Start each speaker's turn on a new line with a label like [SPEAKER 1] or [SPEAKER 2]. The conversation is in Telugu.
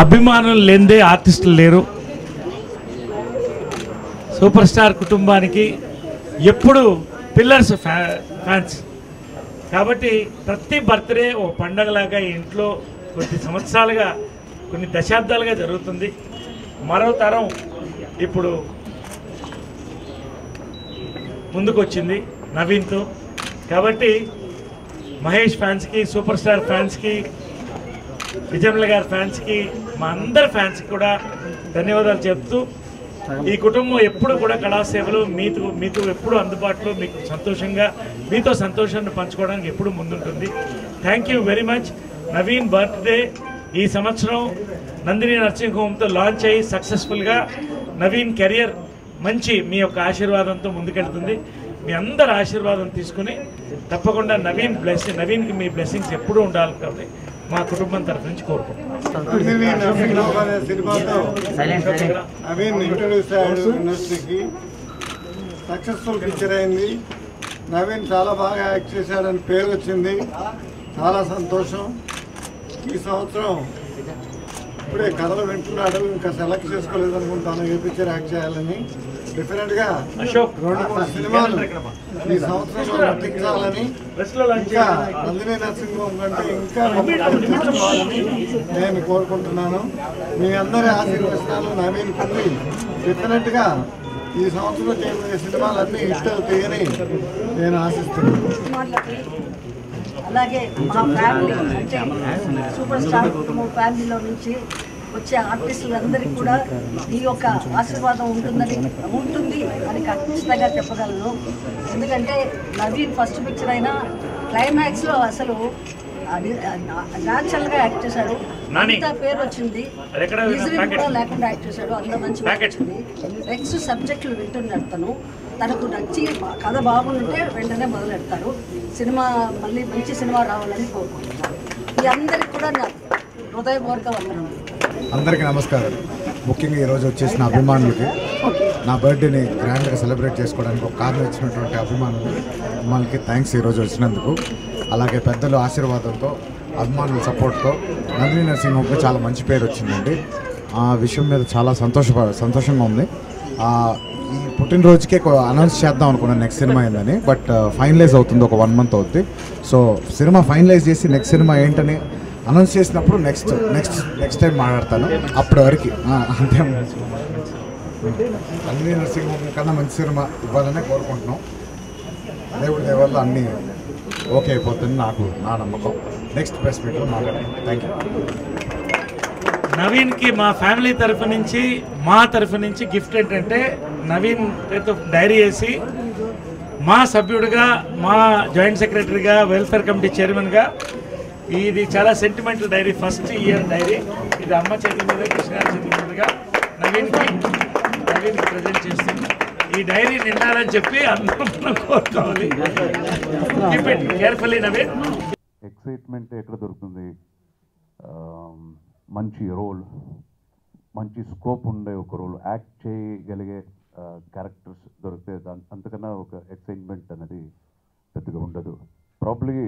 [SPEAKER 1] అభిమానులు లేనిదే ఆర్టిస్టులు లేరు. సూపర్ స్టార్ కుటుంబానికి ఎప్పుడు పిల్లర్స్ ఫ్యాన్స్ కాబట్టి ప్రతి బర్త్డే ఓ పండగలాగా ఇంట్లో కొన్ని సంవత్సరాలుగా కొన్ని దశాబ్దాలుగా జరుగుతుంది. మరో తరం ఇప్పుడు ముందుకొచ్చింది నవీన్తో. కాబట్టి మహేష్ ఫ్యాన్స్కి, సూపర్ స్టార్ ఫ్యాన్స్కి, విజయమల గారి ఫ్యాన్స్కి, మా అందరి ఫ్యాన్స్కి కూడా ధన్యవాదాలు చెప్తూ ఈ కుటుంబం ఎప్పుడు కూడా కళాసేవలు మీతో ఎప్పుడు అందుబాటులో మీకు సంతోషంగా మీతో సంతోషాన్ని పంచుకోవడానికి ఎప్పుడు ముందుంటుంది. Thank you very much. Naveen birthday ఈ సంవత్సరం నందిని నర్సింగ్ హోమ్తో లాంచ్ అయ్యి సక్సెస్ఫుల్గా నవీన్ కెరియర్ మంచి మీ యొక్క ఆశీర్వాదంతో ముందుకెళ్తుంది. మీ అందరి ఆశీర్వాదం తీసుకుని తప్పకుండా నవీన్కి మీ బ్లెస్సింగ్స్ ఎప్పుడూ ఉండాలి కాబట్టి మా కుటుంబం తరఫు నుంచి కోరుకుంటున్నాం.
[SPEAKER 2] ఇండస్ట్రీకి సక్సెస్ఫుల్ పిక్చర్ అయింది. నవీన్ చాలా బాగా యాక్ట్ చేశాడని పేరు వచ్చింది. చాలా సంతోషం. ఈ సంవత్సరం ఇప్పుడే కథలు వింటున్నాడు, ఇంకా సెలెక్ట్ చేసుకోలేదు అనుకుంటాను ఏ పిక్చర్ యాక్ట్ చేయాలని. డిఫరెంట్గా 2-3 సినిమాలు ఈ సంవత్సరంలో నటించాలని, ఇంకా నందిని నర్సింగ్ హోమ్ కంటే ఇంకా తీసుకోవాలని నేను కోరుకుంటున్నాను. మీ అందరి ఆశీర్వచనాలు నవీన్ కుంది డిఫరెంట్గా ఈ సంవత్సరం చేయబోయే సినిమాలన్నీ హిట్ అవుతాయని నేను ఆశిస్తున్నాను.
[SPEAKER 3] అలాగే మా ఫ్యామిలీ అంటే సూపర్ స్టార్ ఫ్యామిలీలో నుంచి వచ్చే ఆర్టిస్టులందరికీ కూడా ఈ యొక్క ఆశీర్వాదం ఉంటుంది అని ఖచ్చితంగా చెప్పగలను. ఎందుకంటే నవీన్ ఫస్ట్ పిక్చర్ అయినా క్లైమాక్స్లో అసలు న్యాచురల్గా యాక్ట్ చేశాడు. అంత పేరు వచ్చింది. కూడా లేకుండా యాక్ట్ చేశాడు. అంత మంచిగా వచ్చింది. నెక్స్ట్ సబ్జెక్టులు వింటున్నాడు తనకు నచ్చి కథ బాగుంటే వెంటనే మొదలెడతారు. సినిమా మళ్ళీ మంచి సినిమా రావాలని కోరుకుంటున్నాను. మీ అందరికి కూడా నా హృదయపూర్వక వందనములు.
[SPEAKER 4] అందరికీ నమస్కారం. ముఖ్యంగా ఈరోజు వచ్చేసిన అభిమానులకి, నా బర్త్డేని గ్రాండ్గా సెలబ్రేట్ చేసుకోవడానికి ఒక కారణం ఇచ్చినటువంటి అభిమానులకి థ్యాంక్స్ ఈరోజు వచ్చినందుకు. అలాగే పెద్దల ఆశీర్వాదంతో, అభిమానుల సపోర్ట్తో నందిని నర్సింగ్ హోమ్కి చాలా మంచి పేరు వచ్చిందండి. ఆ విషయం మీద చాలా సంతోషంగా ఉంది. ఈ పుట్టినరోజుకే అనౌన్స్ చేద్దాం అనుకున్నాను నెక్స్ట్ సినిమా ఏందని, బట్ ఫైనలైజ్ అవుతుంది, ఒక 1 month అవుతుంది. సో సినిమా ఫైనలైజ్ చేసి నెక్స్ట్ సినిమా ఏంటని అనౌన్స్ చేసినప్పుడు నెక్స్ట్ టైం మాట్లాడతాను. అప్పటి వరకు అంతే. నందిని నర్సింగ్ హోమ్ కన్నా మంచి సినిమా ఇవ్వాలనే కోరుకుంటున్నాం. దేవుడి దేవల్ల అన్నీ ఓకే అయిపోతుంది నా నమ్మకం. నెక్స్ట్ ప్రెస్ మీట్లో మాట్లాడతాను. Thank you.
[SPEAKER 1] నవీన్కి మా ఫ్యామిలీ తరఫు నుంచి, మా తరఫు నుంచి గిఫ్ట్ ఏంటంటే నవీన్ పేరుతో డైరీ వేసి మా సభ్యుడిగా, మా జాయింట్ సెక్రటరీగా, వెల్ఫేర్ కమిటీ చైర్మన్గా ఇది చాలా sentimental diary, first year diary. ఇది అమ్మ చేతి మీద, కృష్ణ చేతి మీదుగా నవీన్కి ప్రజెంట్ చేస్తుంది. ఈ డైరీ నిండాలని చెప్పి అందరూ మనం కోరుకోవాలి. కేర్ఫుల్లీ నవీన్.
[SPEAKER 5] ఎక్సైట్మెంట్ ఎక్కడ దొరుకుతుంది? మంచి రోల్, మంచి స్కోప్ ఉండే ఒక రోల్, యాక్ట్ చేయగలిగే క్యారెక్టర్స్ దొరికితే అంతకన్నా ఒక ఎక్సైట్మెంట్ అనేది పెద్దగా ఉండదు. ప్రాబ్లీ